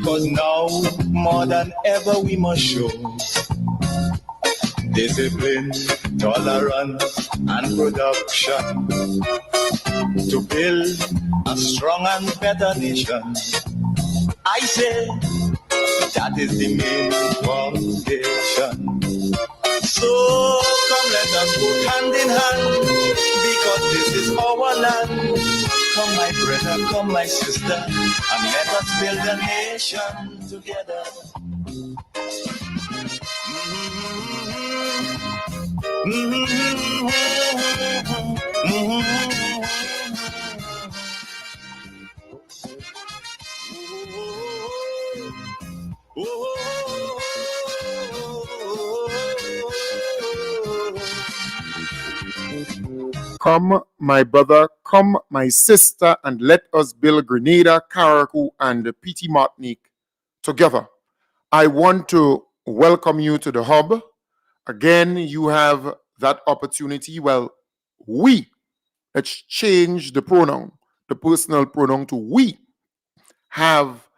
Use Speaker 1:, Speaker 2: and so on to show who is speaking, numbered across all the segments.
Speaker 1: because now more than ever we must show discipline, tolerance, and production to build a strong and better nation. I say that is the main foundation. So come let us put hand in hand, because this is our land. Come my brother, come my sister, and let us build a nation together.
Speaker 2: Come, my brother, come, my sister, and let us build Grenada, Carriacou, and Petite Martinique together. I want to welcome you to the hub. Again, you have that opportunity. Well, let's change the pronoun, the personal pronoun to we, have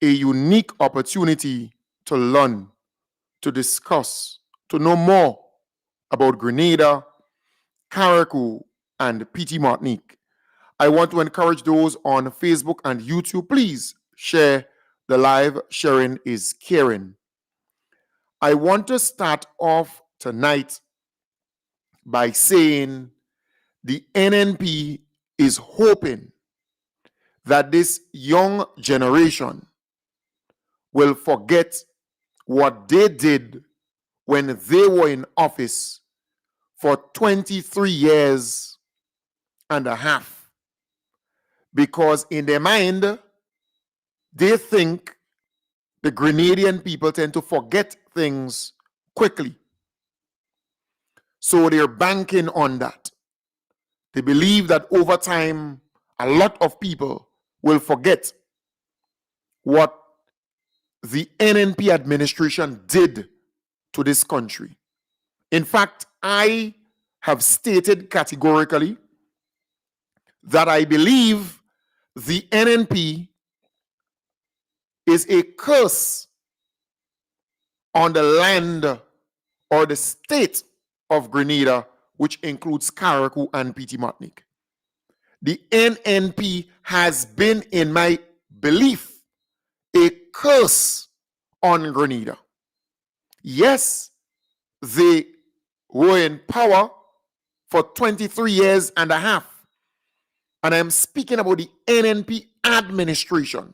Speaker 2: a unique opportunity to learn, to discuss, to know more about Grenada, Carriacou, and Petite Martinique. I want to encourage those on Facebook and YouTube, please share the live. Sharing is caring. I want to start off tonight by saying the NNP is hoping that this young generation will forget what they did when they were in office for 23 years and a half. Because in their mind, they think the Grenadian people tend to forget things quickly. So they're banking on that. They believe that over time, a lot of people will forget what the NNP administration did to this country. In fact, I have stated categorically that I believe the NNP is a curse on the land or the state of Grenada, which includes Carriacou and Petite Martinique. The NNP has been, in my belief, a curse on Grenada. Yes, they were in power for 23 years and a half. And I'm speaking about the NNP administration.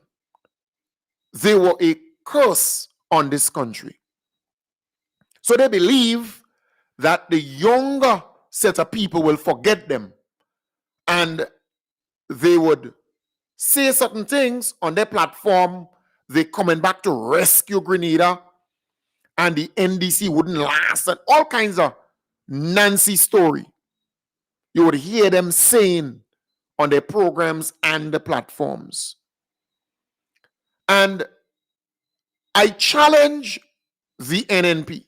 Speaker 2: They were a curse on this country. So they believe that the younger set of people will forget them, and they would say certain things on their platform. They're coming back to rescue Grenada, and the NDC wouldn't last, and all kinds of Nancy story you would hear them saying on their programs and the platforms. And I challenge the NNP,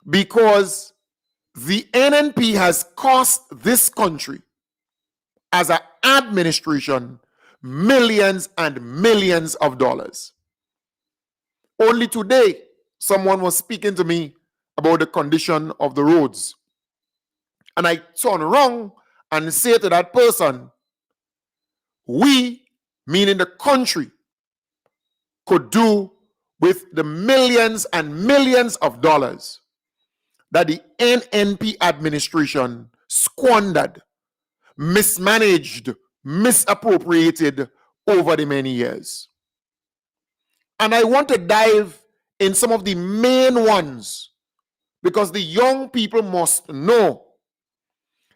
Speaker 2: because the NNP has cost this country as an administration millions and millions of dollars. Only today, someone was speaking to me about the condition of the roads. And I turn around and say to that person, we, meaning the country, could do with the millions and millions of dollars that the NNP administration squandered, mismanaged, misappropriated over the many years. And I want to dive in some of the main ones, because the young people must know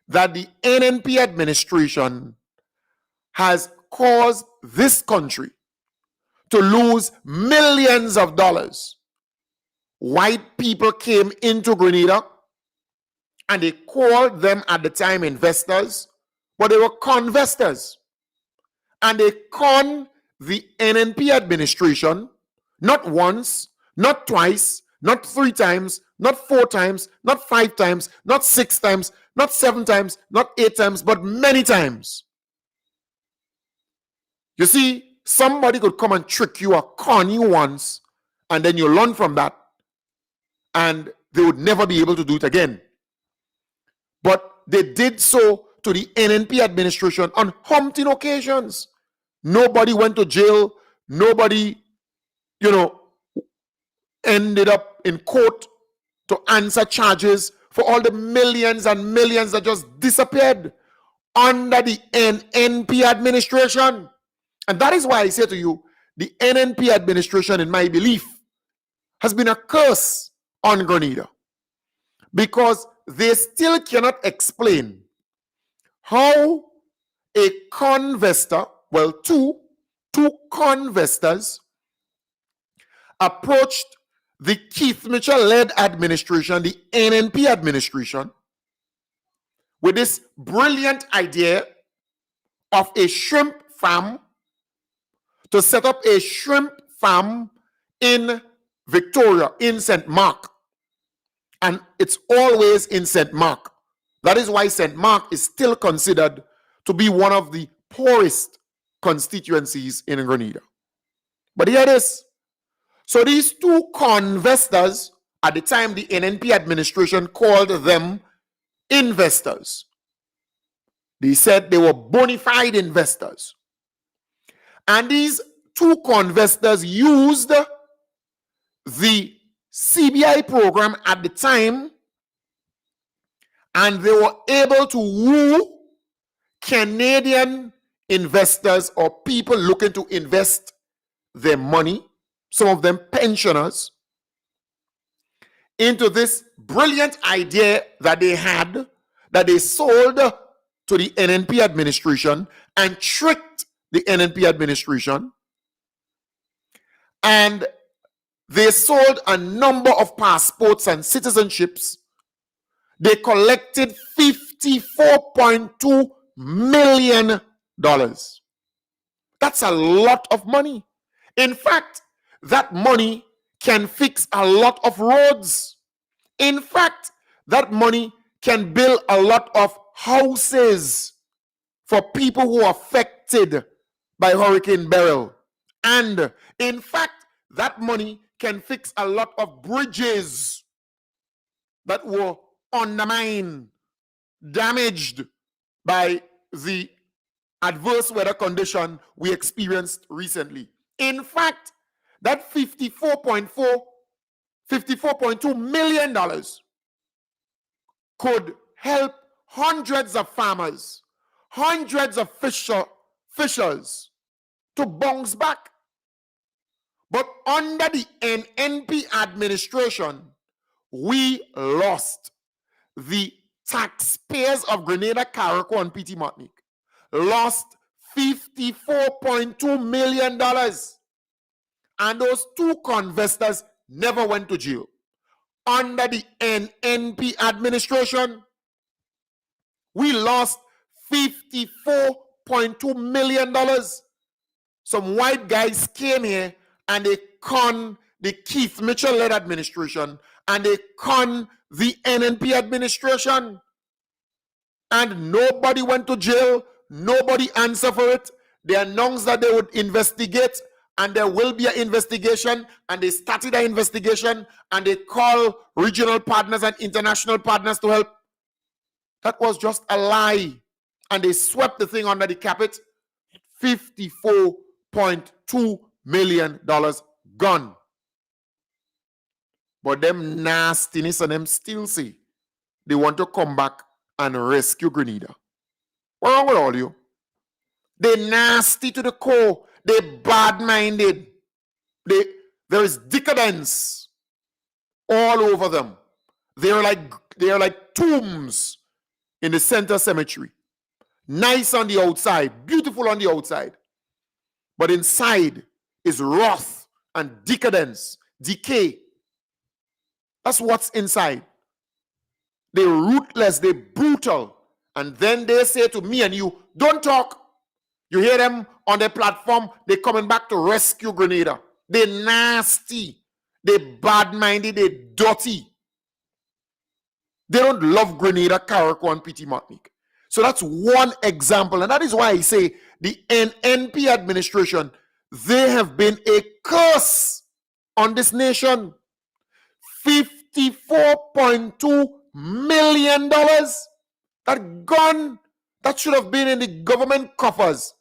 Speaker 2: that the NNP administration has caused this country to lose millions of dollars. White people came into Grenada, and they called them at the time investors, but they were convestors. And they conned the NNP administration not once, not twice, not 3 times, not 4 times, not 5 times, not 6 times, not 7 times, not 8 times, but many times. You see, Somebody could come and trick you or con you once, and then you learn from that, and they would never be able to do it again. But they did so to the NNP administration on umpteen occasions. Nobody went to jail. Nobody, ended up in court to answer charges for all the millions and millions that just disappeared under the NNP administration. And that is why I say to you, the NNP administration, in my belief, has been a curse on Grenada, because they still cannot explain how a convestor, well, two convestors approached the Keith Mitchell-led administration, the NNP administration, with this brilliant idea of a shrimp farm, to set up a shrimp farm in Victoria, in St. Mark. And it's always in St. Mark. That is why St. Mark is still considered to be one of the poorest constituencies in Grenada. But here it is. So these two convestors, at the time the NNP administration called them investors. They said they were bona fide investors. And these two convestors used the CBI program at the time, and they were able to woo Canadian investors or people looking to invest their money, some of them pensioners, into this brilliant idea that they had, that they sold to the NNP administration and tricked the NNP administration. And they sold a number of passports and citizenships. They collected $54.2 million. That's a lot of money. In fact, that money can fix a lot of roads. In fact, that money can build a lot of houses for people who are affected by Hurricane Beryl. And in fact, that money can fix a lot of bridges that were undermined, damaged by the adverse weather condition we experienced recently. In fact, that $54.2 million could help hundreds of farmers, hundreds of fishers to bounce back. But under the NNP administration, we lost. The taxpayers of Grenada, Carriacou, and Petite Martinique lost $54.2 million. And those two convestors never went to jail. Under the NNP administration, we lost $54.2 million. Some white guys came here and they con the Keith Mitchell-led administration, and they con the NNP administration. And nobody went to jail. Nobody answered for it. They announced that they would investigate, and there will be an investigation, and they started an investigation, and they call regional partners and international partners to help. That was just a lie. And they swept the thing under the carpet. $54.2 million gone. But them nastiness and them still say they want to come back and rescue Grenada. What's wrong with all you? They nasty to the core. They bad-minded. There is decadence all over them. They are like tombs in the center cemetery. Nice on the outside, beautiful on the outside. But inside is wrath and decadence, decay. That's what's inside. They're ruthless, they're brutal. And then they say to me and you, don't talk. You hear them on their platform, they're coming back to rescue Grenada. They're nasty, they're bad-minded, they're dirty. They don't love Grenada, Carriacou, and Petite Martinique. So that's one example. And that is why I say the NNP administration, they have been a curse on this nation. $54.2 million that gone, that should have been in the government coffers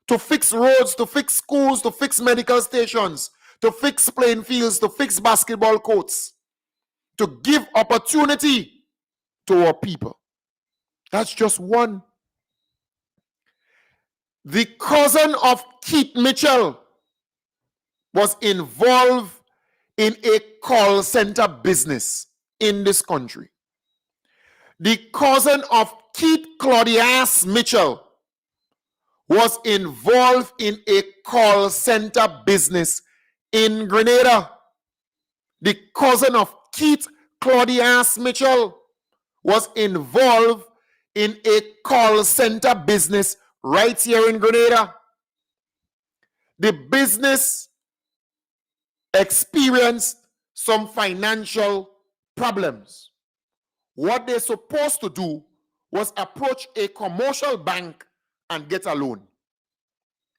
Speaker 2: to fix roads, to fix schools, to fix medical stations, to fix playing fields, to fix basketball courts, to give opportunity to our people. That's just one. The cousin of Keith Mitchell was involved in a call center business in this country. The cousin of Keith Claudius Mitchell was involved in a call center business in Grenada. The cousin of Keith Claudius Mitchell was involved in a call center business right here in Grenada. The business experienced some financial problems. What they're supposed to do was approach a commercial bank and get a loan.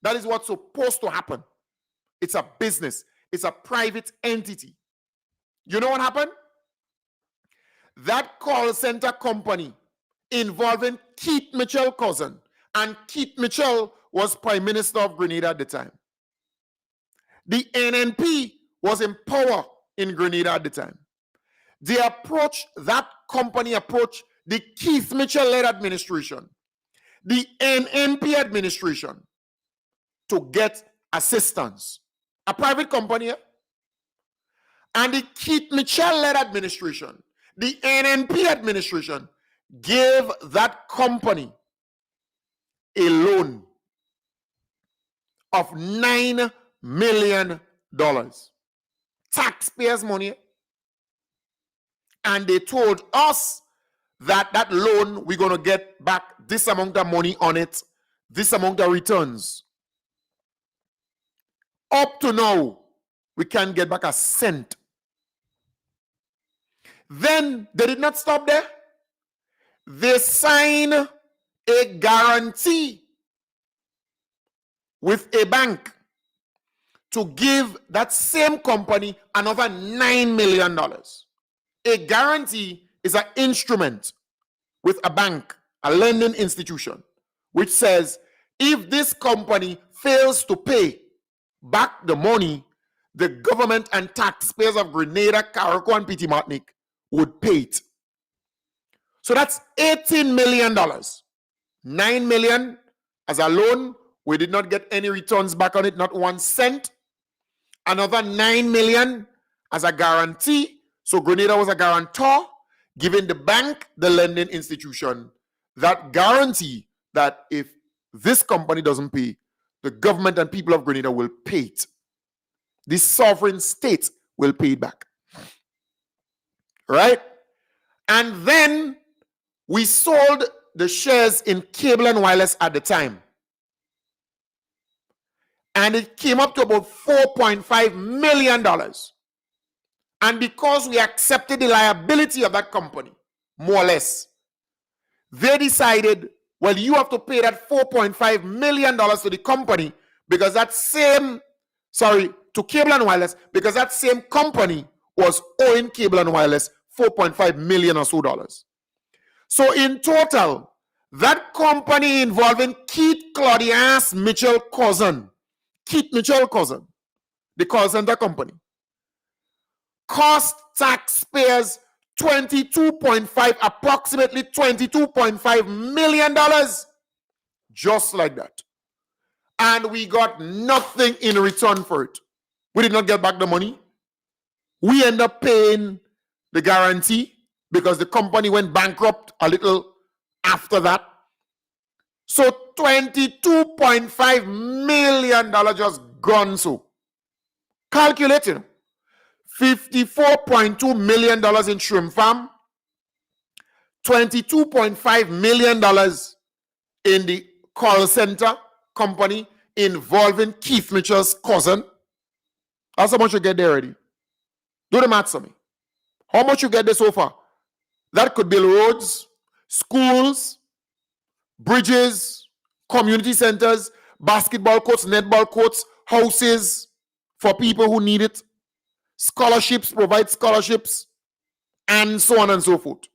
Speaker 2: That is what's supposed to happen. It's a business. It's a private entity. You know what happened? That call center company involving Keith Mitchell's cousin, and Keith Mitchell was Prime Minister of Grenada at the time. The NNP was in power in Grenada at the time. That company approached the Keith Mitchell-led administration, the NNP administration, to get assistance. A private company, and the Keith Mitchell-led administration, the NNP administration, gave that company a loan of $9 million. Taxpayers' money. And they told us that that loan, we're going to get back this amount of money on it, this amount of returns. Up to now, we can't get back a cent. Then they did not stop there. They signed a guarantee with a bank to give that same company another $9 million. A guarantee is an instrument with a bank, a lending institution, which says if this company fails to pay back the money, the government and taxpayers of Grenada, Carriacou, and Petite Martinique would pay it. So that's $18 million. $9 million as a loan. We did not get any returns back on it, not 1 cent. Another $9 million as a guarantee. So Grenada was a guarantor, giving the bank, the lending institution, that guarantee that if this company doesn't pay, the government and people of Grenada will pay it. The sovereign state will pay it back. Right? And then we sold the shares in Cable and Wireless at the time. And it came up to about $4.5 million. And because we accepted the liability of that company, more or less, they decided, well, you have to pay that $4.5 million to the company because to Cable and Wireless, because that same company was owing Cable and Wireless $4.5 million or so dollars. So in total, that company involving Keith Claudius Mitchell cousin, the call center company, cost taxpayers approximately $22.5 million, just like that. And we got nothing in return for it. We did not get back the money. We end up paying the guarantee because the company went bankrupt a little after that. So $22.5 million just gone. So calculating $54.2 million in Shrimp Farm, $22.5 million in the call center company involving Keith Mitchell's cousin. That's how much you get there already. Do the maths for me. How much you get there so far? That could build roads, schools, bridges, community centers, basketball courts, netball courts, houses for people who need it, scholarships, provide scholarships, and so on and so forth.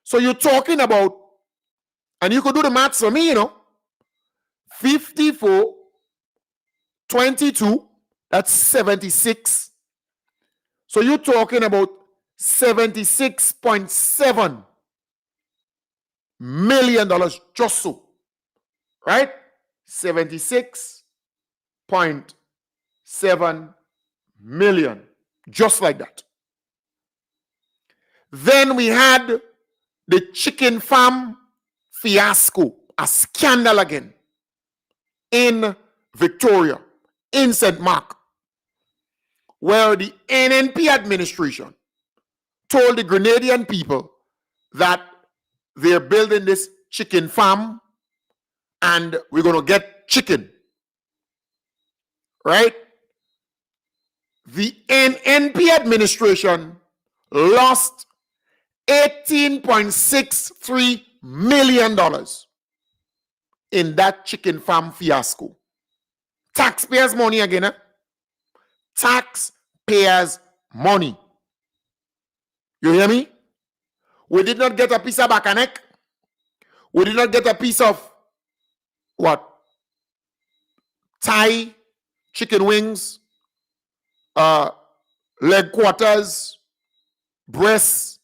Speaker 2: So you're talking about, and you could do the maths for me, 54, 22, that's 76. So you're talking about $76.7 million just so, right? 76.7 million, just like that. Then we had the chicken farm fiasco, a scandal again, in Victoria, in St. Mark, where the NNP administration told the Grenadian people that they're building this chicken farm and we're going to get chicken, right? The NNP administration lost $18.63 million in that chicken farm fiasco. Taxpayers' money again, Taxpayers' money. You hear me? We did not get a piece of back and neck. We did not get a piece of what? Thigh, chicken wings, leg quarters, breasts,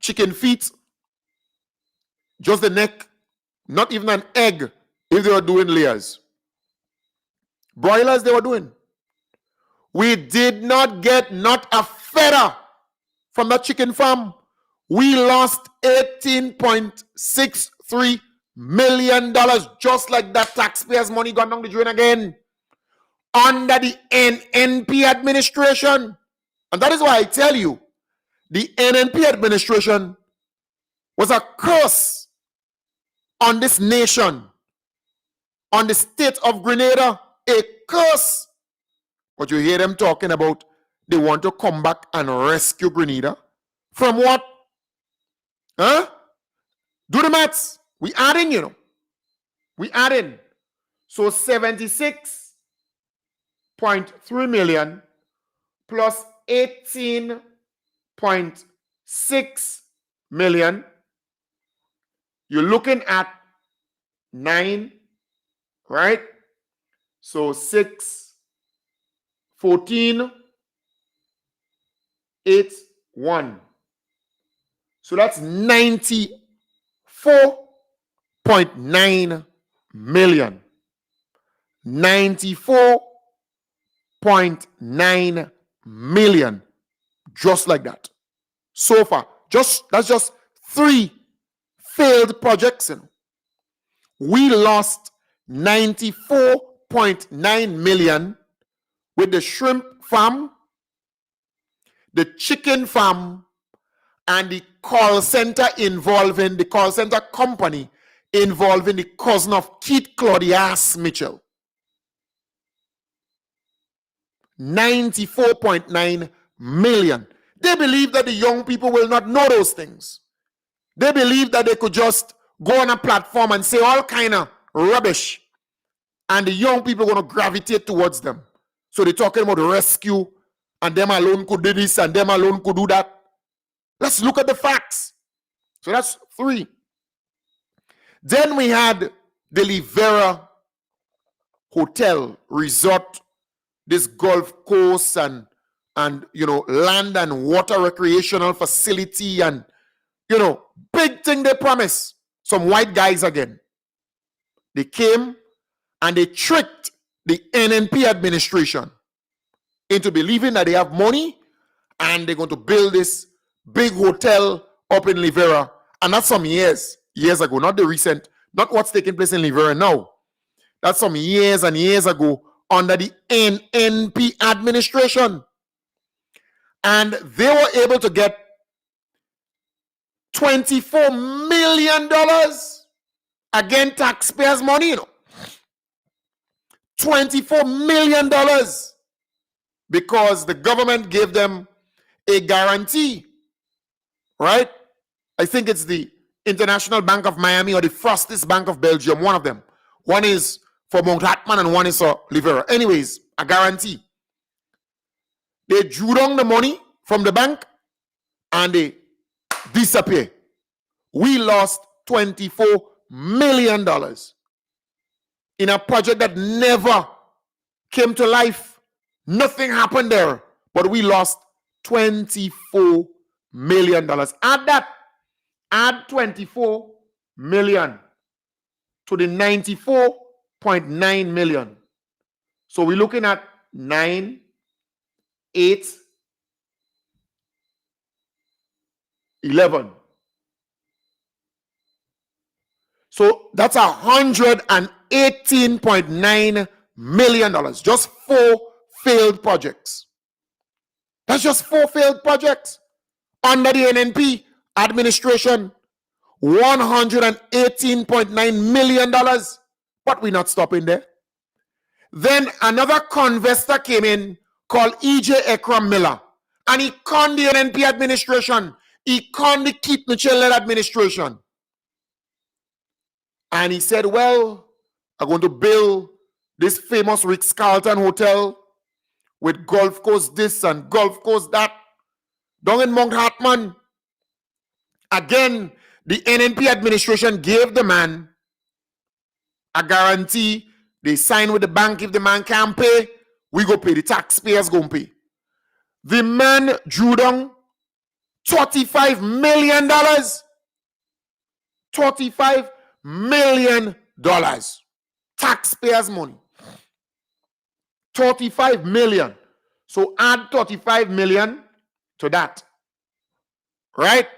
Speaker 2: chicken feet, just the neck, not even an egg if they were doing layers. Broilers they were doing. We did not get not a feather from that chicken farm. We lost $18.63 million, just like that taxpayers' money gone down the drain again under the NNP administration. And that is why I tell you, the NNP administration was a curse on this nation, on the state of Grenada, a curse. But you hear them talking about they want to come back and rescue Grenada. From what? Huh? Do the maths. We add in, We add in. So 76.3 million plus 18.6 million. You're looking at 9, right? So 6, 14, 8, 1. So that's 94.9 million. 94.9 million. Just like that. So far. That's just 3 failed projects. We lost 94.9 million with the shrimp farm, the chicken farm, and the call center involving the call center company involving the cousin of Keith Claudius Mitchell. 94.9 million. They believe that the young people will not know those things. They believe that they could just go on a platform and say all kind of rubbish, and the young people are going to gravitate towards them. So they're talking about rescue, and them alone could do this, and them alone could do that. Let's look at the facts. So that's 3. Then we had the Livera Hotel Resort, this golf course and land and water recreational facility, and big thing they promise. Some white guys again. They came and they tricked the NNP administration into believing that they have money and they're going to build this big hotel up in Livera. And that's some years ago, not the recent, not what's taking place in Livera now. That's some years and years ago under the NNP administration. And they were able to get $24 million. Again, taxpayers' money, $24 million. Because the government gave them a guarantee. Right? I think it's the International Bank of Miami or the Frostis Bank of Belgium, one of them. One is for Mount Hartman and one is for Livera. Anyways, I guarantee. They drew down the money from the bank and they disappear. We lost $24 million in a project that never came to life. Nothing happened there, but we lost $24 million. Add 24 million to the 94.9 million. So we're looking at 9, 8, 11. So that's $118.9 million. Just 4 failed projects. That's just 4 failed projects under the NNP administration. $118.9 million. But we're not stopping there. Then another convestor came in called E.J. Ekram Miller. And he conned the NNP administration. He conned the Keith Mitchell-led administration. And he said, well, I'm going to build this famous Ritz-Carlton hotel with Gulf Coast this and Gulf Coast that down in Mount Hartman. Again, the NNP administration gave the man a guarantee. They sign with the bank. If the man can't pay, we go pay. The taxpayers go pay. The man drew down $35 million. $35 million. Taxpayers' money. 35 million. So add 35 million to that. Right?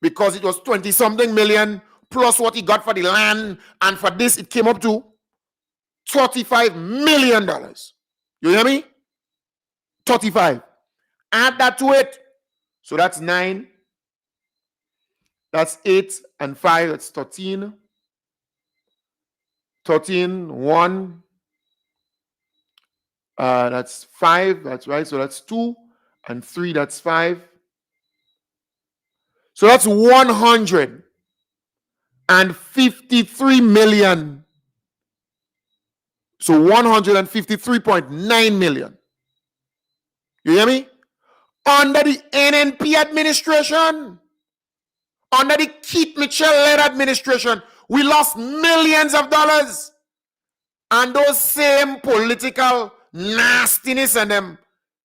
Speaker 2: Because it was 20-something million plus what he got for the land, and for this it came up to $35 million. You hear me? 35. Add that to it. So that's 9. That's 8 and 5. That's 13. 13, 1. That's 5. That's right. So that's 2 and 3. That's 5. So that's 153 million. So 153.9 million. You hear me? Under the NNP administration, under the Keith Mitchell-led administration, we lost millions of dollars. And those same political nastiness and them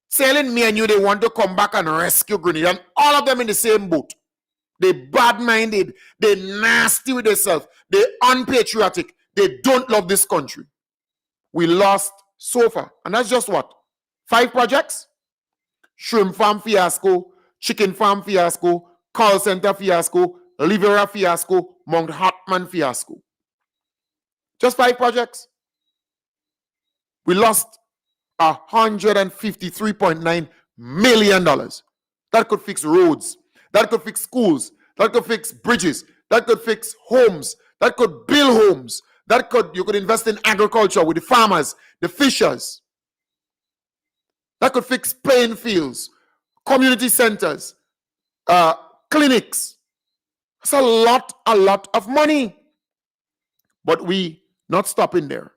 Speaker 2: telling me and you they want to come back and rescue Grenada. And all of them in the same boat. They bad-minded. They nasty with themselves. They unpatriotic. They don't love this country. We lost so far. And that's just what? 5 projects? Shrimp farm fiasco, chicken farm fiasco, call center fiasco, Livera fiasco, Mount Hartman fiasco. Just 5 projects. We lost $153.9 million. That could fix roads. That could fix schools. That could fix bridges. That could fix homes. That could build homes. You could invest in agriculture with the farmers, the fishers. That could fix playing fields, community centers, clinics. It's a lot of money. But we not stopping there.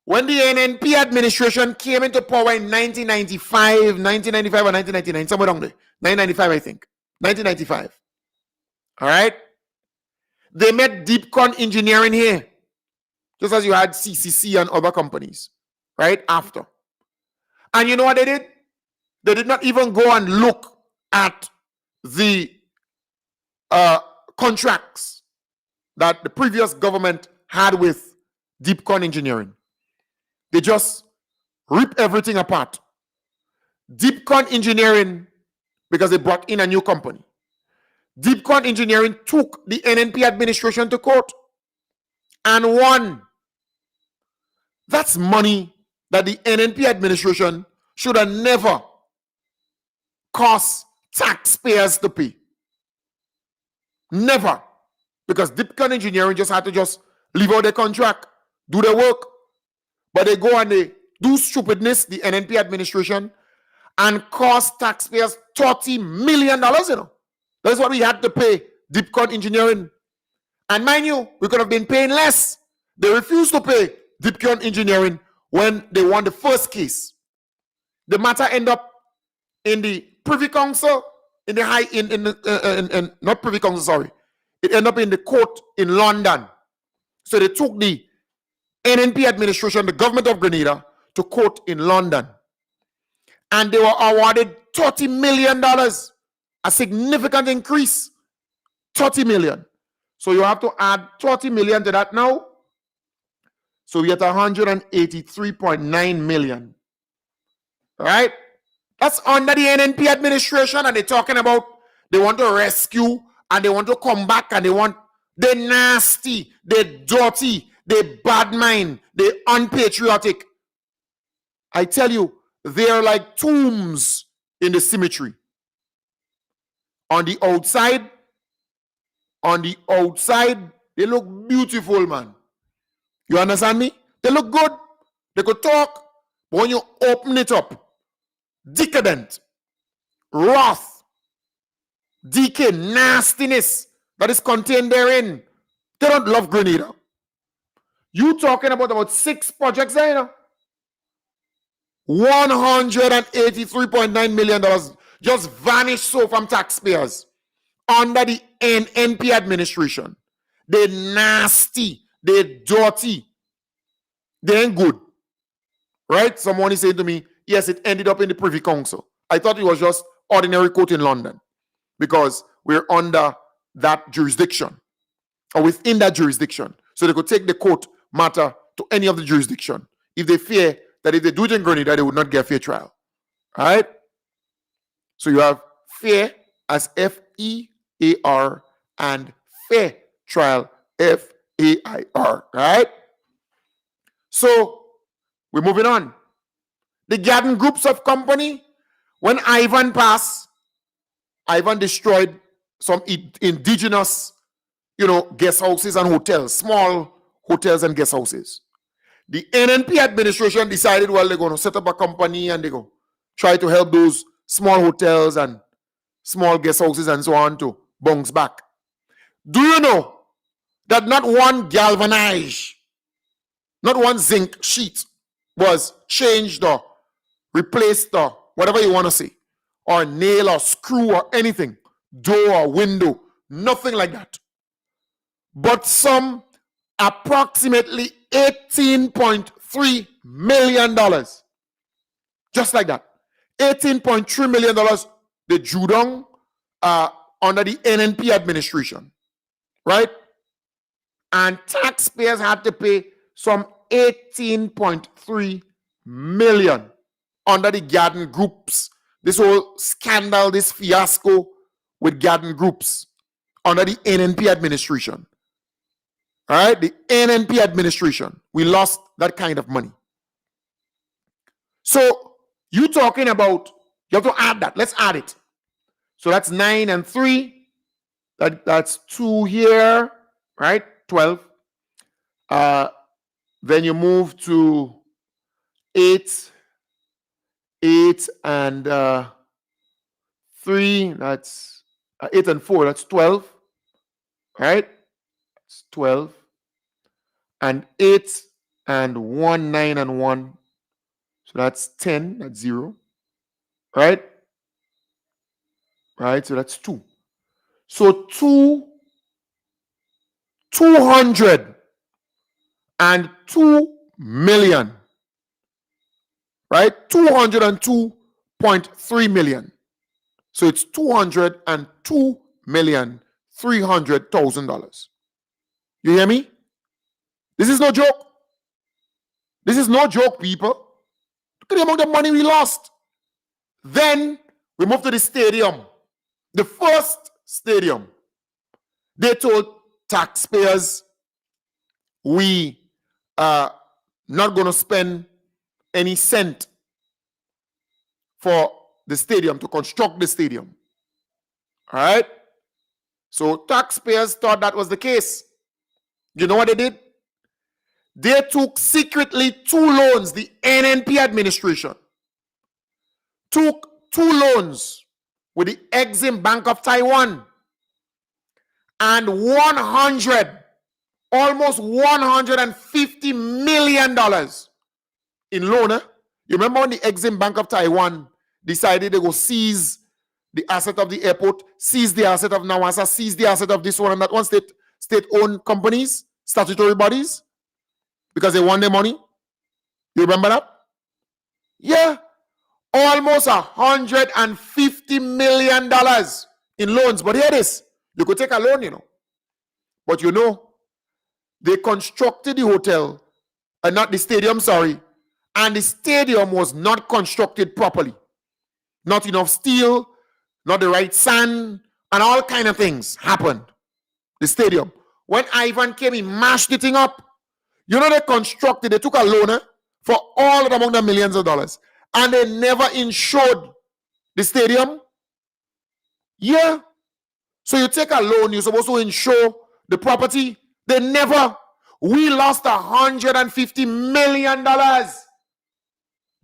Speaker 2: When the NNP administration came into power in 1995 or 1999, somewhere down there, 1995 I think, 1995. All right? They met Deepcon Engineering here, just as you had CCC and other companies, right, after. And you know what they did? They did not even go and look at the contracts that the previous government had with Deepcon Engineering. They just rip everything apart. Deepcon Engineering, because they brought in a new company. Deepcon Engineering took the NNP administration to court and won. That's money that the NNP administration should have never cost taxpayers to pay. Never. Because Deepcon Engineering just had to just leave out their contract, do their work. But they go and they do stupidness, the NNP administration, and cost taxpayers $30 million, you know. That's what we had to pay Deepcon Engineering. And mind you, we could have been paying less. They refused to pay Dipkion Engineering when they won the first case. The matter ended up in the Privy Council, in the not Privy Council, sorry. It ended up in the court in London. So they took the NNP administration, the government of Grenada, to court in London. And they were awarded $30 million, a significant increase. 30 million. So you have to add 30 million to that now. So we get 183.9 million. All right? That's under the NNP administration, and they're talking about they want to rescue and they want to come back and they're nasty, they're dirty, they're bad mind, they're unpatriotic. I tell you, they're like tombs in the cemetery. On the outside, they look beautiful, man. You understand me? They look good. They could talk. But when you open it up, decadent, wrath, decay, nastiness that is contained therein, they don't love Grenada. You talking about 6 projects there, you know? $183.9 million just vanished so from taxpayers under the NNP administration. They're nasty. They're dirty. They ain't good. Right? Someone is saying to me, yes, it ended up in the Privy Council. I thought it was just ordinary court in London because we're under that jurisdiction or within that jurisdiction. So they could take the court matter to any of the jurisdiction if they fear that if they do it in Grenada, they would not get a fair trial. All right? So you have fair as F-E-A-R and fair trial, F-A-I-R. Right? So we're moving on. The Garden Groups of Company, when Ivan passed, Ivan destroyed some indigenous, guest houses and hotels, small hotels and guest houses. The NNP administration decided, well, they're going to set up a company and they're going to try to help those small hotels and small guest houses and so on to bounce back. Do you know that not one galvanized, not one zinc sheet was changed or replaced or whatever you want to say, or nail or screw or anything, door or window, nothing like that. But some approximately $18.3 million. Just like that. $18.3 million they drew down under the NNP administration. Right? And taxpayers had to pay some $18.3 million under the Garden Groups. This whole scandal, this fiasco with Garden Groups under the NNP administration. All right, the NNP administration, we lost that kind of money. So you talking about, you have to add that. Let's add it. So that's 9 and 3. That's 2 here, right? 12. Then you move to 8 and 3. That's 8 and 4. That's 12. Right? That's 12. And 8 and 1, 9 and 1. So that's 10. That's 0. Right? Right? So that's 2. So 202 million. Right? 202.3 million. So it's $202,300,000. You hear me? This is no joke. This is no joke, people. Look at the amount of money we lost. Then we moved to the stadium. The first stadium. They told taxpayers, we are not going to spend any cent for the stadium, to construct the stadium. All right? So taxpayers thought that was the case. You know what they did? They took secretly 2 loans. The NNP administration took 2 loans with the Exim Bank of Taiwan and $100 almost $150 million in loan. You remember when the Exim Bank of Taiwan decided they go seize the asset of the airport, seize the asset of Nawasa, seize the asset of this one and that one, state-owned companies, statutory bodies, because they want their money? You remember that? Yeah. Almost $150 million in loans. But here it is. You could take a loan, you know. But you know, they constructed the hotel, and not the stadium, sorry. And the stadium was not constructed properly. Not enough steel, not the right sand, and all kind of things happened. The stadium. When Ivan came, he mashed the thing up. You know, they constructed, they took a loan for all of among the millions of dollars. And they never insured the stadium. Yeah. So you take a loan, you're supposed to insure the property. They never. We lost $150 million.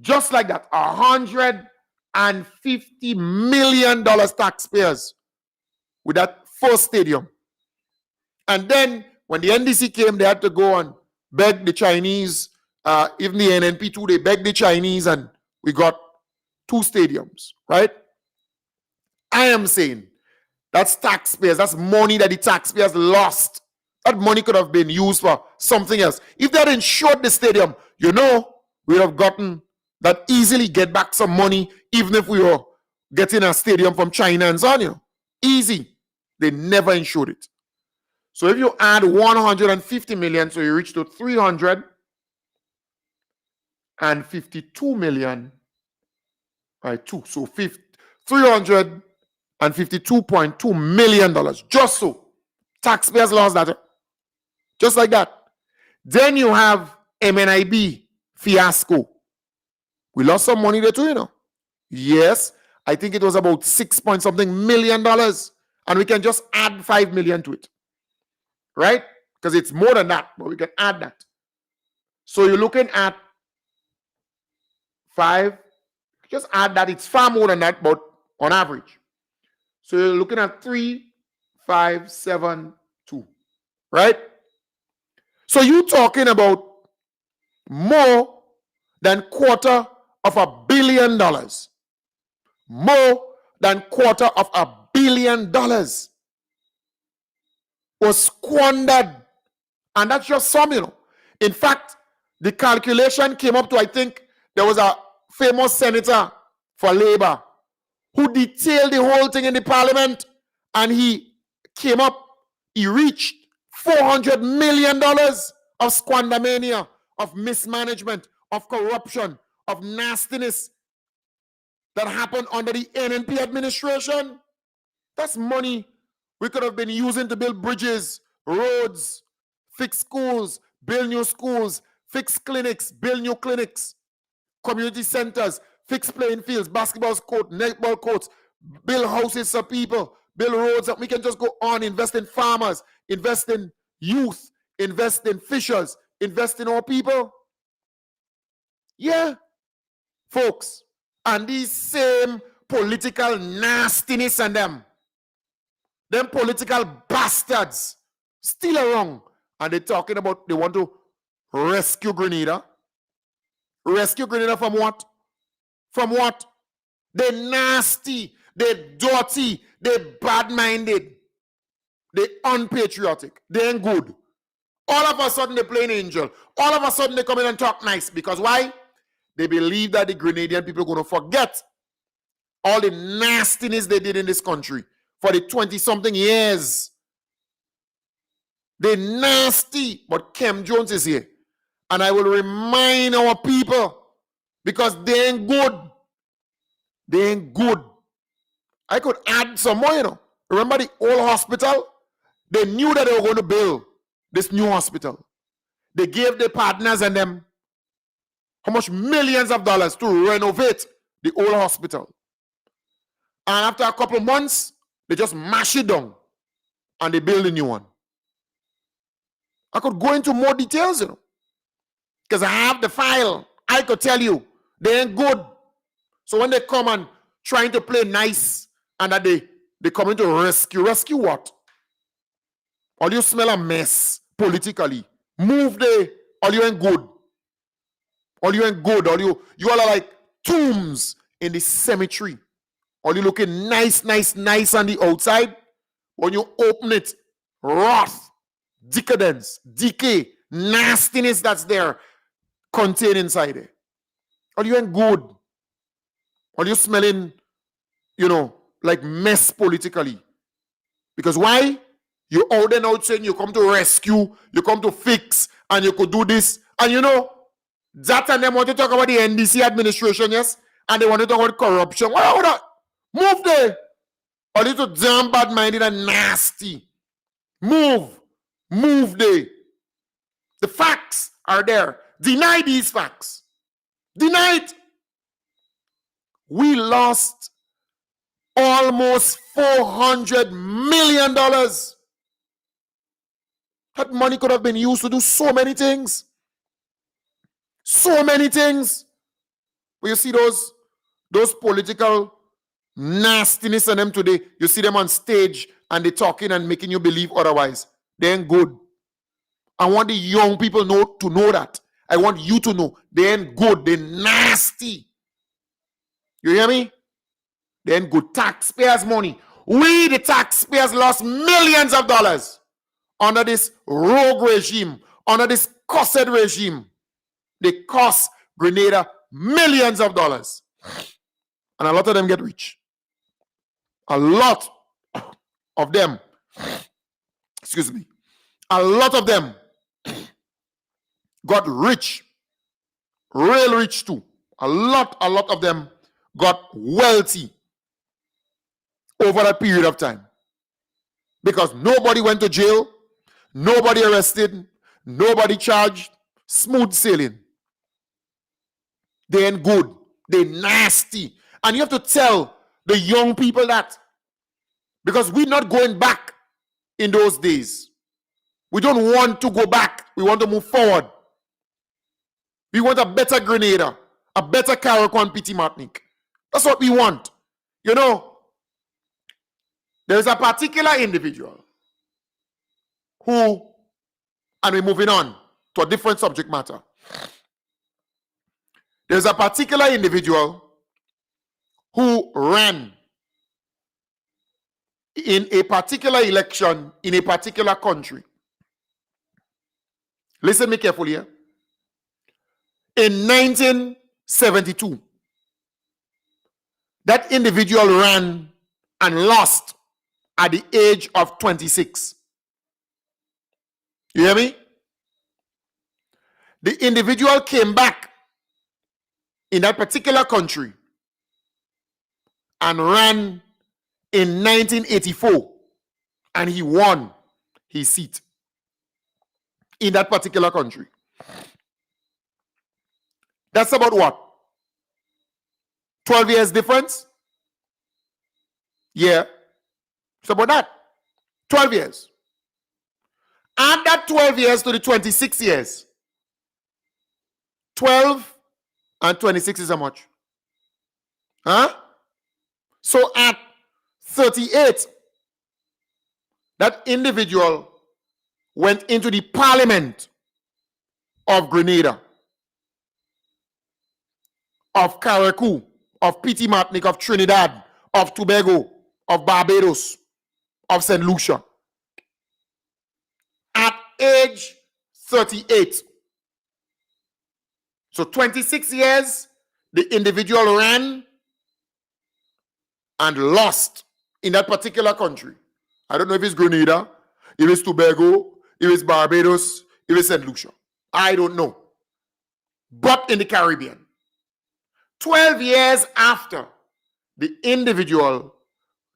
Speaker 2: Just like that. $150 million taxpayers with that first stadium. And then when the NDC came, they had to go and beg the Chinese, even the NNP too, they begged the Chinese, and we got 2 stadiums, right? I am saying that's taxpayers, that's money that the taxpayers lost. That money could have been used for something else. If they had insured the stadium, you know, we would have gotten that easily, get back some money, even if we were getting a stadium from China and so on, you know. Easy. They never insured it. So if you add 150 million, so you reach to 352 million, right? So $352.2 million. Just so. Taxpayers lost that. Just like that. Then you have MNIB fiasco. We lost some money there too, you know. Yes, I think it was about $6-point-something million. And we can just add 5 million to it. Right? Because it's more than that, but we can add that. So you're looking at 5. Just add that. It's far more than that, but on average. So you're looking at 3,572. Right? So you're talking about more than $250 million. More than $250 million was squandered. And that's just some, you know. In fact, the calculation came up to, I think, there was a famous senator for Labour who detailed the whole thing in the parliament, and he came up, he reached $400 million of squandermania, of mismanagement, of corruption, of nastiness that happened under the NNP administration. That's money we could have been using to build bridges, roads, fix schools, build new schools, fix clinics, build new clinics, community centers, fix playing fields, basketball courts, netball courts, build houses for people, build roads. We can just go on, invest in farmers, invest in youth, invest in fishers, invest in our people. Yeah, folks. And these same political nastiness and them political bastards still around, and they're talking about they want to rescue Grenada. Rescue Grenada from what? From what? They're nasty, they're dirty, they're bad-minded, they're unpatriotic, they ain't good. All of a sudden they play an angel. All of a sudden they come in and talk nice. Because why? They believe that the Grenadian people are going to forget all the nastiness they did in this country for the 20-something years. They're nasty. But Kem Jones is here. And I will remind our people, because they ain't good. They ain't good. I could add some more, you know. Remember the old hospital? They knew that they were going to build this new hospital. They gave their partners and them how much millions of dollars to renovate the old hospital. And after a couple of months, they just mash it down and they build a new one. I could go into more details, you know, because I have the file. I could tell you they ain't good. So when they come and trying to play nice and that they come in to rescue what? All you smell a mess. politically. Move there, or you ain't good. Or you ain't good, or you all are like tombs in the cemetery. Or you looking nice on the outside. When you open it, wrath, decadence, decay, nastiness that's there contained inside it. Or you ain't good. Or you smelling, like mess politically. Because why? You out and out saying you come to rescue, you come to fix, and you could do this. And that and them want to talk about the NDC administration, yes? And they want to talk about corruption. What about that? Move there. A little damn bad-minded and nasty. Move there. The facts are there. Deny these facts. Deny it. We lost almost $400 million. That money could have been used to do so many things. So many things. But you see those political nastiness in them today. You see them on stage and they talking and making you believe otherwise. They ain't good. I want the young people to know that. I want you to know they ain't good. They're nasty. You hear me? They ain't good. Taxpayers' money. We, the taxpayers, lost millions of dollars under this rogue regime, under this cussed regime. They cost Grenada millions of dollars. And a lot of them get rich. A lot of them, a lot of them got rich, real rich too. A lot of them got wealthy over that period of time. Because nobody went to jail, nobody arrested, nobody charged, smooth sailing. They ain't good. They nasty. And you have to tell the young people that. Because we're not going back in those days. We don't want to go back. We want to move forward. We want a better Grenada, a better Carriacou Petit Martinique. That's what we want. There's a particular individual who, and we're moving on to a different subject matter. There's a particular individual who ran in a particular election in a particular country. Listen me carefully here. In 1972, that individual ran and lost at the age of 26. You hear me? The individual came back in that particular country and ran in 1984, and he won his seat in that particular country. That's about what? 12 years difference? Yeah. It's about that. 12 years. Add that 12 years to the 26 years. 12 and 26 is how much? Huh? So at 38, that individual went into the Parliament of Grenada, of Carriacou, of Petit Martinique, of Trinidad, of Tobago, of Barbados, of St. Lucia. At age 38. So 26 years, the individual ran and lost in that particular country. I don't know if it's Grenada, if it's Tobago, if it's Barbados, if it's St. Lucia. I don't know. But in the Caribbean. 12 years after, the individual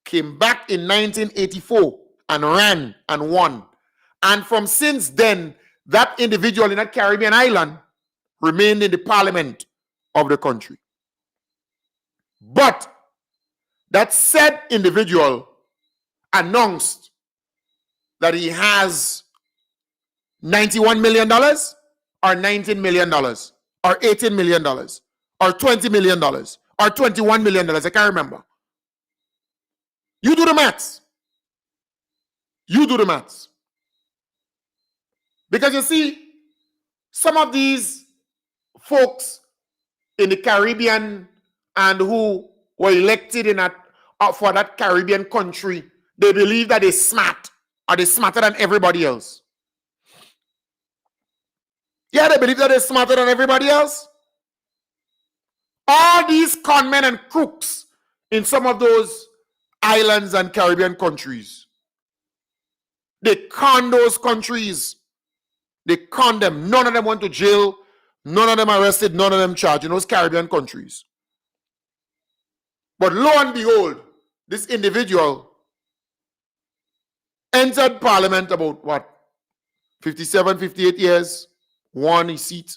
Speaker 2: came back in 1984 and ran and won. And from since then, that individual in that Caribbean island remained in the parliament of the country. But that said individual announced that he has $91 million or $19 million or $18 million or $20 million or $21 million. I can't remember. You do the maths. You do the maths. Because you see, some of these folks in the Caribbean and who were elected in for that Caribbean country, they believe that they're smart, or they're smarter than everybody else. Yeah, they believe that they're smarter than everybody else. All these conmen and crooks in some of those islands and Caribbean countries, they con those countries. They con them. None of them went to jail. None of them arrested. None of them charged in those Caribbean countries. But lo and behold, this individual entered parliament about what? 57, 58 years, won his seat.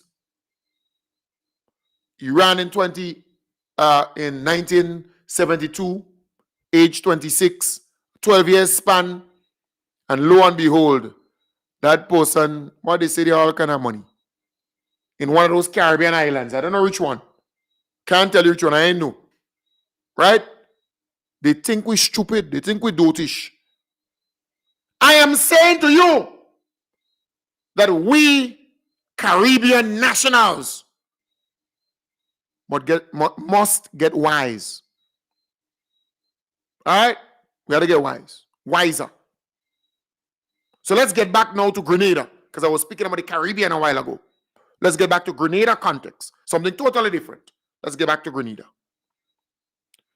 Speaker 2: He ran in 1972, age 26, 12 years span, and lo and behold, that person, what they say, they all kind of money. In one of those Caribbean islands. I don't know which one. Can't tell you which one, I ain't know. Right? They think we're stupid. They think we're dotish. I am saying to you that we Caribbean nationals must get wise. All right? We got to get wise. Wiser. So let's get back now to Grenada, because I was speaking about the Caribbean a while ago. Let's get back to Grenada context. Something totally different. Let's get back to Grenada.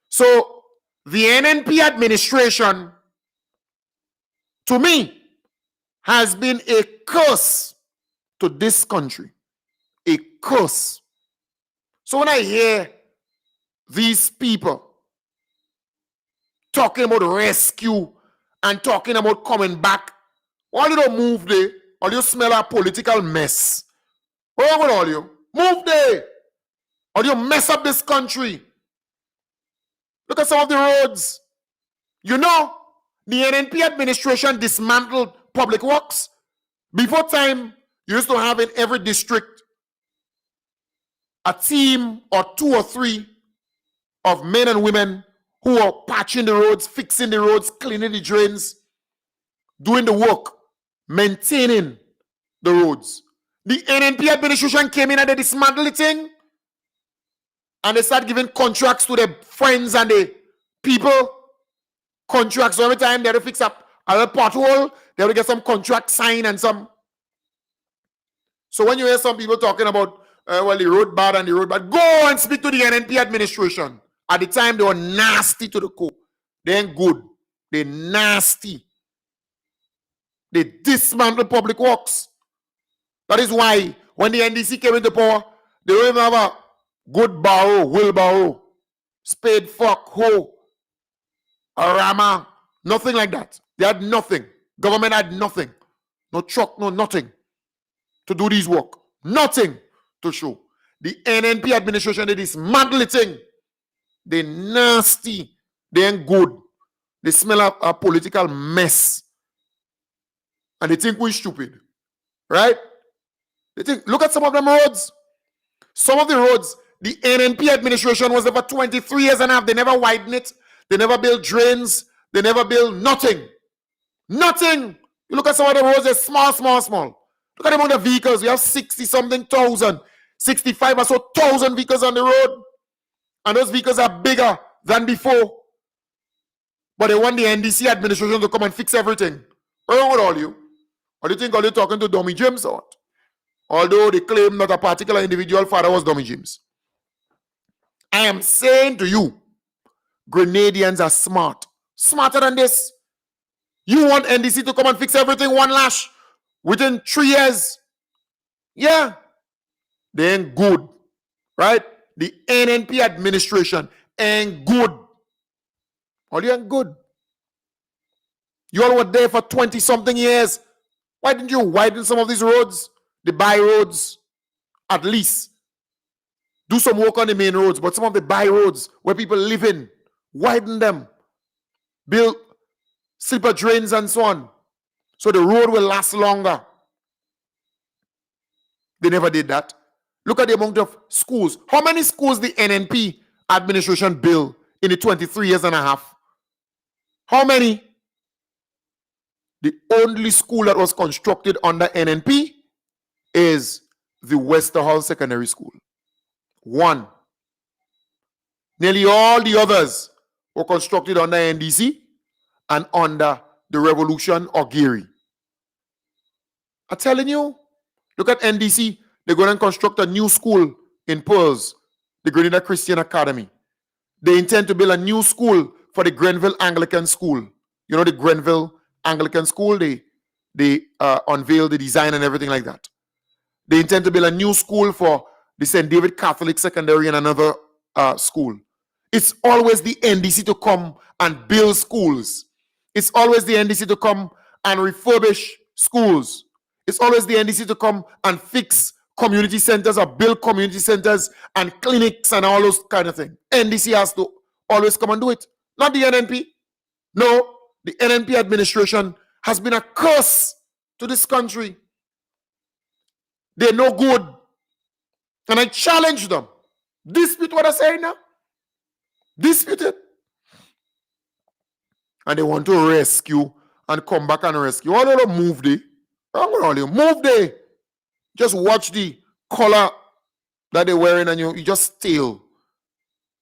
Speaker 2: So the NNP administration, to me, has been a curse to this country. A curse. So when I hear these people talking about rescue and talking about coming back, all you don't move there, or you smell a political mess. What's wrong with all you? Move there, or you mess up this country. Look at some of the roads. You know, the NNP administration dismantled public works. Before time, you used to have in every district a team or 2 or 3 of men and women who are patching the roads, fixing the roads, cleaning the drains, doing the work, maintaining the roads. The NNP administration came in and they dismantled the thing, and they start giving contracts to their friends and the people. Contracts. So every time they have to fix up a little pothole, they have to get some contract signed and some. So when you hear some people talking about, well, the road bad and the road bad, go and speak to the NNP administration. At the time, they were nasty to the core. They ain't good. They're nasty. They dismantle public works. That is why when the NDC came into power, they don't even have a good barrow, wheelbarrow, spade, fork, hoe, a rammer, nothing like that. They had nothing. Government had nothing. No truck, no nothing to do this work. Nothing to show. The NNP administration, they dismantle the thing. They nasty. They ain't good. They smell of a political mess. And they think we're stupid. Right? They think, look at some of them roads. Some of the roads, the NNP administration was there for 23 years and a half. They never widen it. They never build drains. They never build nothing. Nothing. You look at some of the roads, they're small, small, small. Look at the amount of vehicles. We have 60-something thousand, 65 or so thousand vehicles on the road. And those vehicles are bigger than before. But they want the NDC administration to come and fix everything. What's wrong with all you? Or do you think all you talking to Dummy James or what? Although they claim that a particular individual father was Dummy James. I am saying to you, Grenadians are smart. Smarter than this. You want NDC to come and fix everything one lash within 3 years? Yeah. They ain't good. Right? The NNP administration ain't good. All you ain't good. You all were there for 20-something years. Why didn't you widen some of these roads? The by roads, at least. Do some work on the main roads, but some of the by roads where people live in, widen them. Build slipper drains and so on. So the road will last longer. They never did that. Look at the amount of schools. How many schools the NNP administration built in the 23 years and a half? How many? The only school that was constructed under NNP is the Westerhall Secondary School. One. Nearly all the others were constructed under NDC and under the Revolution or Geary. I'm telling you, look at NDC. They're going to construct a new school in Pearls, the Grenada Christian Academy. They intend to build a new school for the Grenville Anglican School. You know the Grenville Anglican School? They unveiled the design and everything like that. They intend to build a new school for the St. David Catholic Secondary and another school. It's always the NDC to come and build schools. It's always the NDC to come and refurbish schools. It's always the NDC to come and fix community centers or build community centers and clinics and all those kind of things. NDC has to always come and do it. Not the NNP. No, the NNP administration has been a curse to this country. They're no good. And I challenge them. Dispute what I say now. Dispute it. And they want to rescue and come back and rescue. All of them move there. I'm going to move there. Just watch the color that they're wearing and you just steal.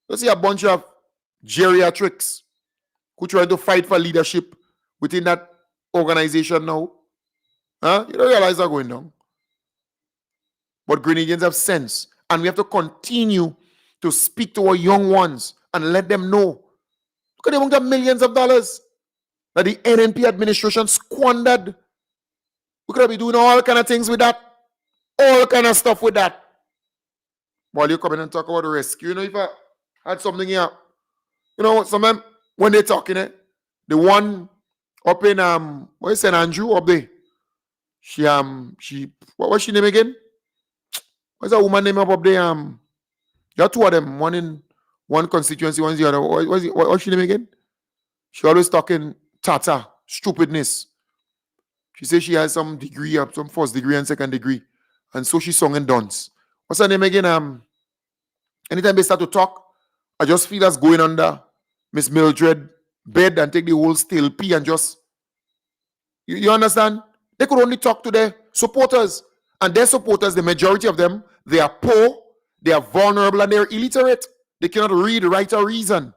Speaker 2: You see a bunch of geriatrics who try to fight for leadership within that organization now. Huh? You don't realize they're going down. But Grenadians have sense. And we have to continue to speak to our young ones and let them know. Look at the amount of millions of dollars that the NNP administration squandered. We could be doing all kind of things with that. All kind of stuff with that. While you come in and talk about the rescue, you know, if I had something here, you know, sometimes when they're talking, the one up in what is St. Andrew up there? She what was she name again? What's that woman name up there? There are two of them, one in one constituency, one's the other. What's she name again? She always talking tata, stupidness. She says she has some degree up, some first degree and second degree. And so she sung and dance. What's her name again? Anytime they start to talk, I just feel us going under Miss Mildred bed and take the whole stale pee and just, you understand? They could only talk to their supporters. And their supporters, the majority of them, they are poor, they are vulnerable, and they are illiterate. They cannot read, write, or reason.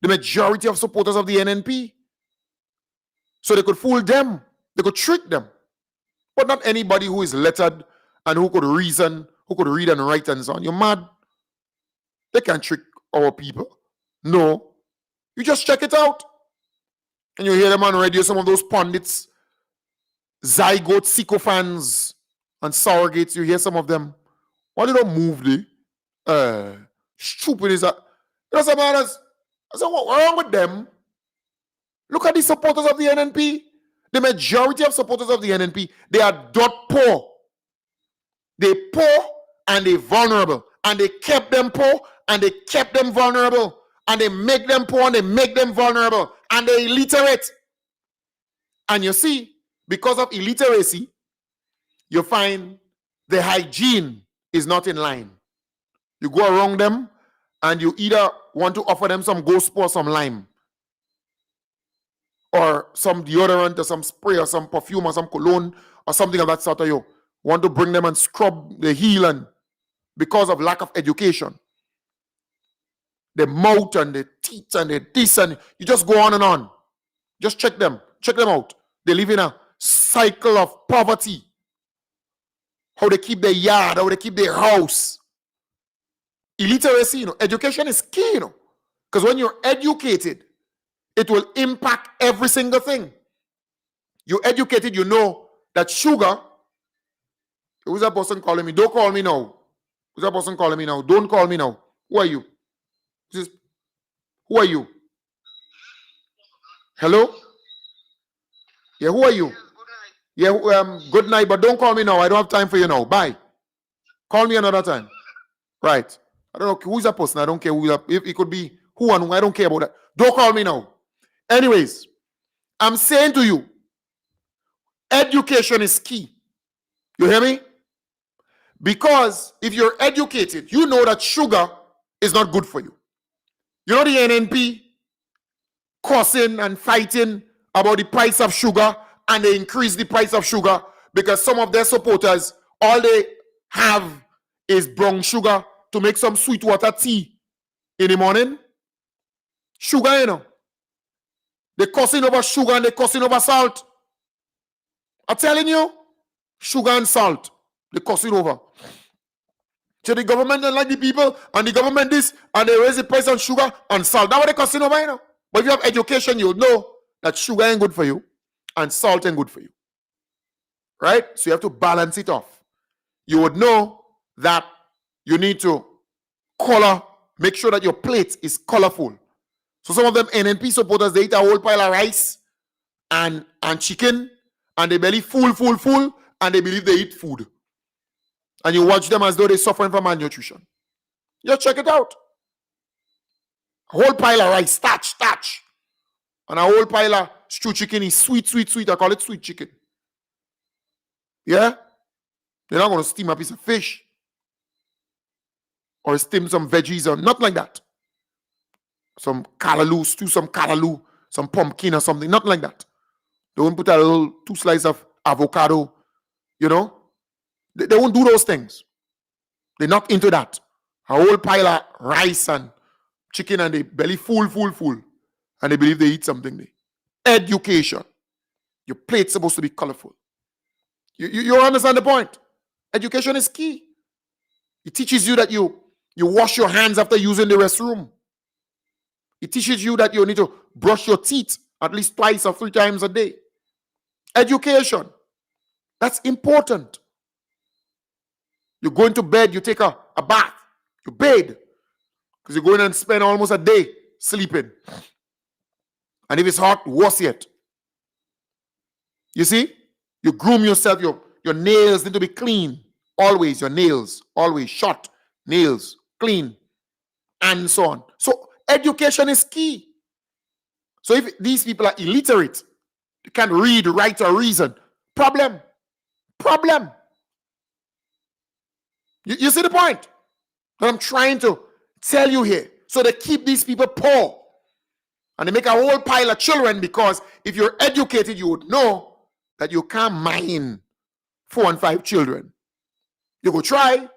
Speaker 2: The majority of supporters of the NNP. So they could fool them. They could trick them. But not anybody who is lettered and who could reason, who could read and write and so on. You're mad. They can't trick our people. No. You just check it out. And you hear them on radio, some of those pundits, zygote sycophants and surrogates, you hear some of them. Why they don't move there? Stupid is that. You know some others? I said, what's wrong with them? Look at the supporters of the NNP. The majority of supporters of the NNP, they are dot poor. They poor and they vulnerable. And they kept them poor and they kept them vulnerable. And they make them poor and they make them vulnerable. And they illiterate. And you see, because of illiteracy, you find the hygiene is not in line. You go around them and you either want to offer them some ghost or some lime, or some deodorant or some spray or some perfume or some cologne or something of that sort. You want to bring them and scrub the heel, and because of lack of education, the mouth and the teeth and the this, and you just go on and on. Just check them out. They live in a cycle of poverty. How they keep their yard, how they keep their house. Illiteracy, education is key, because when you're educated, it will impact every single thing. You're educated, you know that sugar. Who's that person calling me? Don't call me now. Who's that person calling me now? Don't call me now. Who are you? Who are you? Hello? Yeah, who are you? Yeah, good night, but don't call me now. I don't have time for you now. Bye. Call me another time. Right. I don't know who's that person. I don't care who that. If it could be who and who. I don't care about that. Don't call me now. Anyways, I'm saying to you, education is key. You hear me? Because if you're educated, you know that sugar is not good for you. You know the NNP cussing and fighting about the price of sugar, and they increase the price of sugar because some of their supporters, all they have is brown sugar to make some sweet water tea in the morning. Sugar, you know. They're cussing over sugar and they're cussing over salt. I'm telling you, sugar and salt, they're cussing over. So the government don't like the people, and the government this, and they raise the price on sugar and salt. That's what they're cussing over, you know. But if you have education, you'll know that sugar ain't good for you and salt ain't good for you. Right? So you have to balance it off. You would know that you need to color, make sure that your plate is colorful. So some of them NNP supporters, they eat a whole pile of rice and chicken, and they belly full, and they believe they eat food. And you watch them as though they're suffering from malnutrition. Just check it out. A whole pile of rice, starch. And a whole pile of stew chicken is sweet. I call it sweet chicken. Yeah? They're not going to steam a piece of fish or steam some veggies or not like that. Some callaloo, stew some callaloo, some pumpkin or something, not like that. They won't put a little 2 slices of avocado, you know. They won't do those things. They're not into that. A whole pile of rice and chicken and they belly full. And they believe they eat something there. Education. Your plate's supposed to be colorful. You understand the point? Education is key. It teaches you that you wash your hands after using the restroom. It teaches you that you need to brush your teeth at least 2 or 3 times a day. Education. That's important. You go into bed, you take a bath, you bathe, because you're going and spend almost a day sleeping. And if it's hot, worse yet. You see? You groom yourself, your nails need to be clean. Always, your nails, always short, nails, clean, and so on. So education is key. So if these people are illiterate, they can't read, write, or reason, problem. You see the point that I'm trying to tell you here? So they keep these people poor. And they make a whole pile of children, because if you're educated, you would know that you can't mine 4 and 5 children. You could try,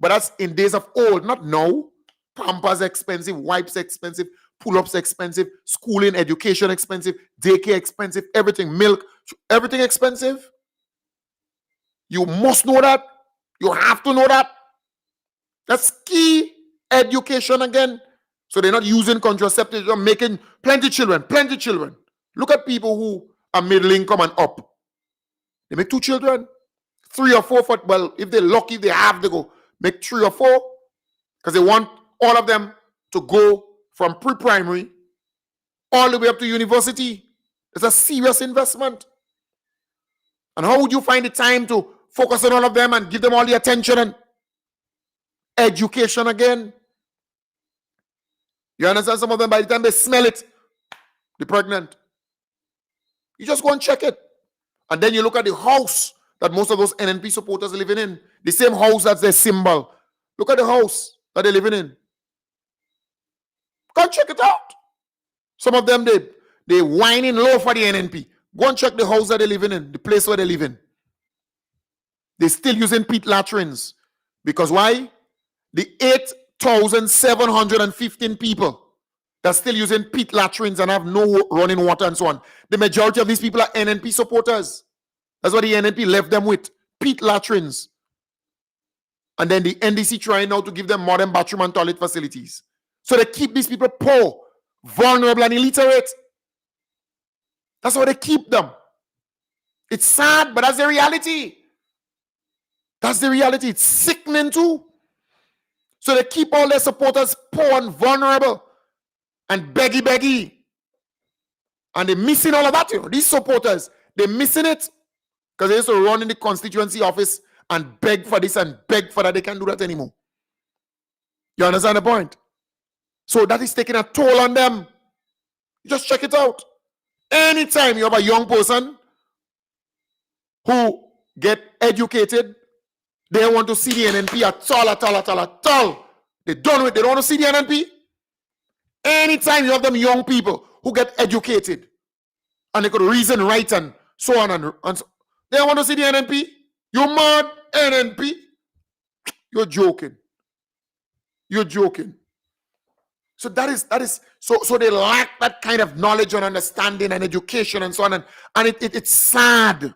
Speaker 2: but that's in days of old, not now. Pampers expensive, wipes expensive, pull-ups expensive, schooling, education expensive, daycare expensive, everything, milk, everything expensive. You must know that. You have to know that. That's key. Education again. So they're not using contraceptives, they're making plenty children. Look at people who are middle income and up. They make 2 children, 3 or 4. Well, if they're lucky, they have to go make 3 or 4, because they want all of them to go from pre-primary all the way up to university. It's a serious investment. And how would you find the time to focus on all of them and give them all the attention and education again? You understand? Some of them, by the time they smell it, they're pregnant. You just go and check it. And then you look at the house that most of those NNP supporters are living in. The same house that's their symbol. Look at the house that they're living in. Go and check it out. Some of them, they whining low for the NNP. Go and check the house that they're living in, the place where they live in. They're still using pit latrines. Because why? The 8,715 people that's still using pit latrines and have no running water and so on. The majority of these people are NNP supporters. That's what the NNP left them with. Pit latrines. And then the NDC trying now to give them modern bathroom and toilet facilities. So they keep these people poor, vulnerable, and illiterate. That's how they keep them. It's sad, but that's the reality. That's the reality. It's sickening too. So they keep all their supporters poor and vulnerable and beggy. And they're missing all of that, you know. These supporters, they're missing it because they used to run in the constituency office and beg for this and beg for that. They can't do that anymore. You understand the point? So that is taking a toll on them. Just check it out. Anytime you have a young person who get educated, they want to see the NNP at all. They don't want to see the NNP. Anytime you have them young people who get educated and they could reason right and so on and so. They want to see the NNP? You mad, NNP? You're joking. You're joking. So that is so they lack that kind of knowledge and understanding and education and so on, and it's sad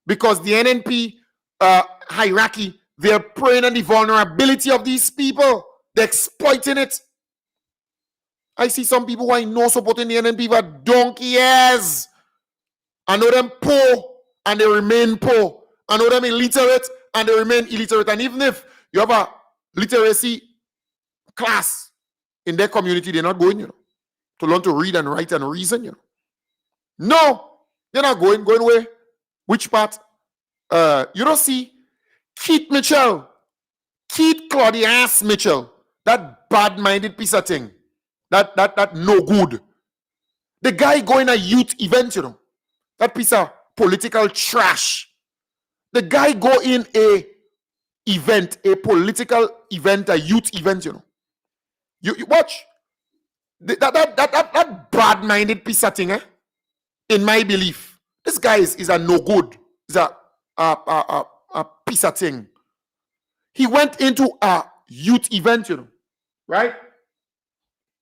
Speaker 2: because the NNP hierarchy, they're preying on the vulnerability of these people. They're exploiting it. I see some people who I know supporting the NNP for donkey years. I know them poor and they remain poor. I know them illiterate and they remain illiterate. And even if you have a literacy class in their community, they're not going, to learn to read and write and reason, No, they're not going where? Which part? You don't see Keith Claudius Mitchell, that bad-minded piece of thing, that no good. The guy going a youth event, that piece of political trash. The guy go in a political event, a youth event, You watch that bad-minded piece of thing, in my belief, this guy is a no good. He's a piece of thing. He went into a youth event, right?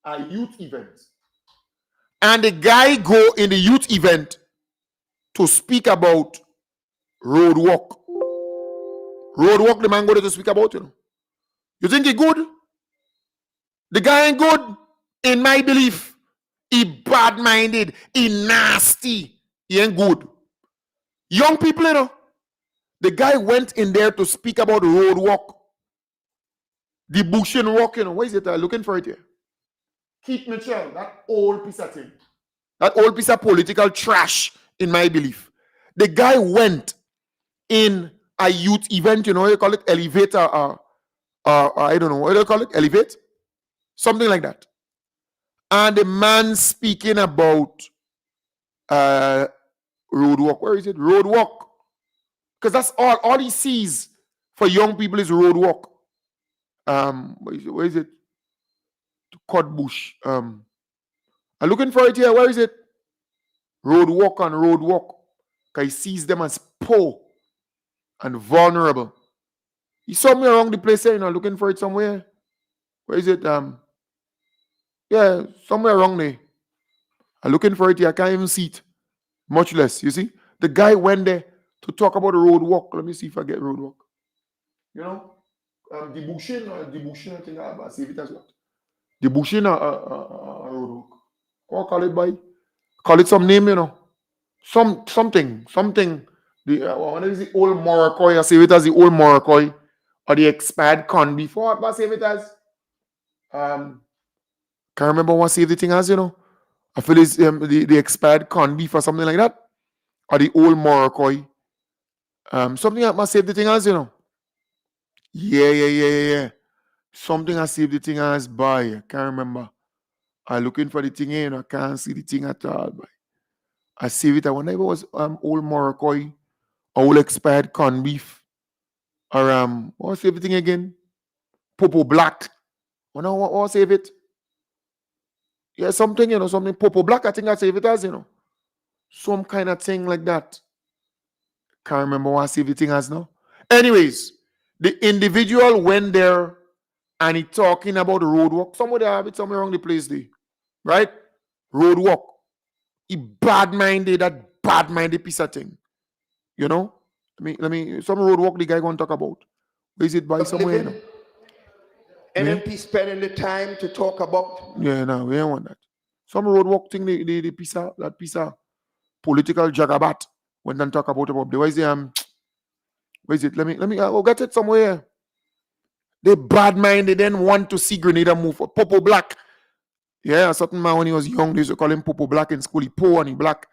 Speaker 2: A youth event. And the guy go in the youth event to speak about road walk. Road walk, the man go there to speak about, You think he good? The guy ain't good, in my belief. He bad-minded, he nasty, he ain't good. Young people, the guy went in there to speak about road walk. The Bushian walk, what is it? I'm looking for it here. Keith Mitchell, that old piece of thing. That old piece of political trash, in my belief. The guy went in a youth event, you call it Elevate, I don't know, what do you call it? Elevate? Something like that. And the man speaking about road walk. Where is it? Road walk. Because that's all he sees for young people is road walk. Where is it? Cut bush. I'm looking for it here. Where is it? Road walk and road walk. Because he sees them as poor and vulnerable. He saw me around the place here, looking for it somewhere. Where is it? Yeah, somewhere around there. I'm looking for it here. I can't even see it. Much less, you see? The guy went there to talk about the road walk. Let me see if I get road walk. Debushing, I think I'll save it as what? Debushing road walk. What call it by? Call it some name, Something. One is the old Morocco, I save it as the old Morocco, or the expired con before I save it as. Can't remember what save the thing as, I feel it's the expired corned beef or something like that. Or the old Morocco. Something I must save the thing as, Yeah. Something I saved the thing as by. I can't remember. I'm looking for the thing here, I can't see the thing at all. By. I saved it. I wonder if it was old Morocco, old expired corned beef. Or what was save the thing again? Popo Black. What was save it? Yeah, something, something Popo Black, I think I save it as, some kind of thing like that. Can't remember what I save the thing as now. Anyways, the individual went there and he talking about the road walk. Somewhere have it somewhere around the place there. Right? Road walk. He bad-minded, that bad-minded piece of thing. Let me some road walk the guy gonna talk about. Where is it by somewhere?
Speaker 3: NNP spending the time to talk about.
Speaker 2: Yeah, no, we don't want that. Some road walk thing, the piece of political jagabat when they talk about where is the where is it? Let me I'll get it somewhere. They bad mind, they didn't want to see Grenada move. Popo Black. Yeah, a certain man when he was young, they used to call him Popo Black in school. He poor and he black.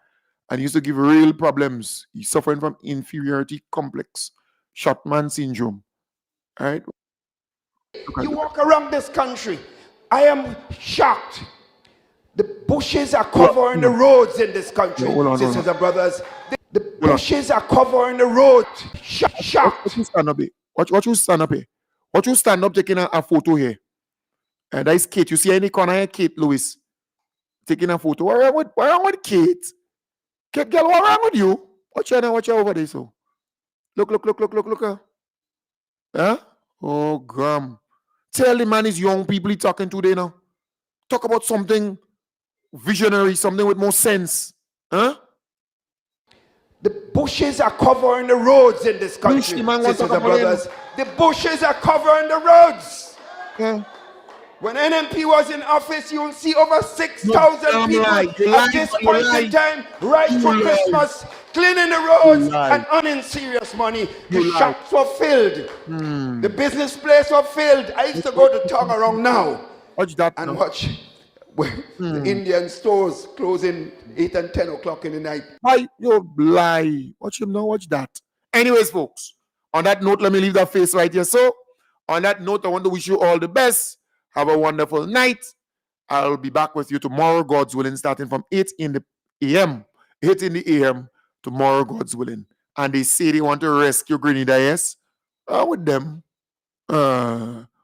Speaker 2: And he used to give real problems. He's suffering from inferiority complex, short man syndrome. All right.
Speaker 3: You walk around this country, I am shocked. The bushes are covering the roads in this country, sisters and brothers. The bushes are covering the roads. Shocked.
Speaker 2: Watch you stand up here. Watch you stand up here. Watch you stand up taking a photo here. That is Kate. You see any corner here, Kate Lewis taking a photo. Why with Kate? Girl, what wrong with you? Watch out now, watch out over there, so. Look. Huh? Oh, gum. Tell the man is young people he talking to there now. Talk about something visionary, something with more sense. Huh?
Speaker 3: The bushes are covering the roads in this country,
Speaker 2: the man wants to
Speaker 3: sisters
Speaker 2: talk
Speaker 3: and
Speaker 2: about
Speaker 3: brothers. The bushes are covering the roads.
Speaker 2: Yeah.
Speaker 3: When NMP was in office, you'll see over 6,000
Speaker 2: damn
Speaker 3: people
Speaker 2: lie. You
Speaker 3: at
Speaker 2: lie,
Speaker 3: this
Speaker 2: you
Speaker 3: point
Speaker 2: lie.
Speaker 3: in time, right
Speaker 2: You
Speaker 3: for
Speaker 2: lie.
Speaker 3: Christmas, cleaning the roads
Speaker 2: You lie.
Speaker 3: and earning serious money. The
Speaker 2: You lie.
Speaker 3: shops were filled. The business place were filled. I used to go to Tongarong now
Speaker 2: Watch that.
Speaker 3: and
Speaker 2: now.
Speaker 3: watch the Indian stores closing 8 and 10 o'clock in the night.
Speaker 2: Why you lie? Watch him now, watch that. Anyways, folks, on that note, let me leave that face right here. So, on that note, I want to wish you all the best. Have a wonderful night. I'll be back with you tomorrow, God's willing, starting from 8 in the a.m. 8 in the a.m. tomorrow, God's willing. And they say they want to rescue Grenada, yes? With them.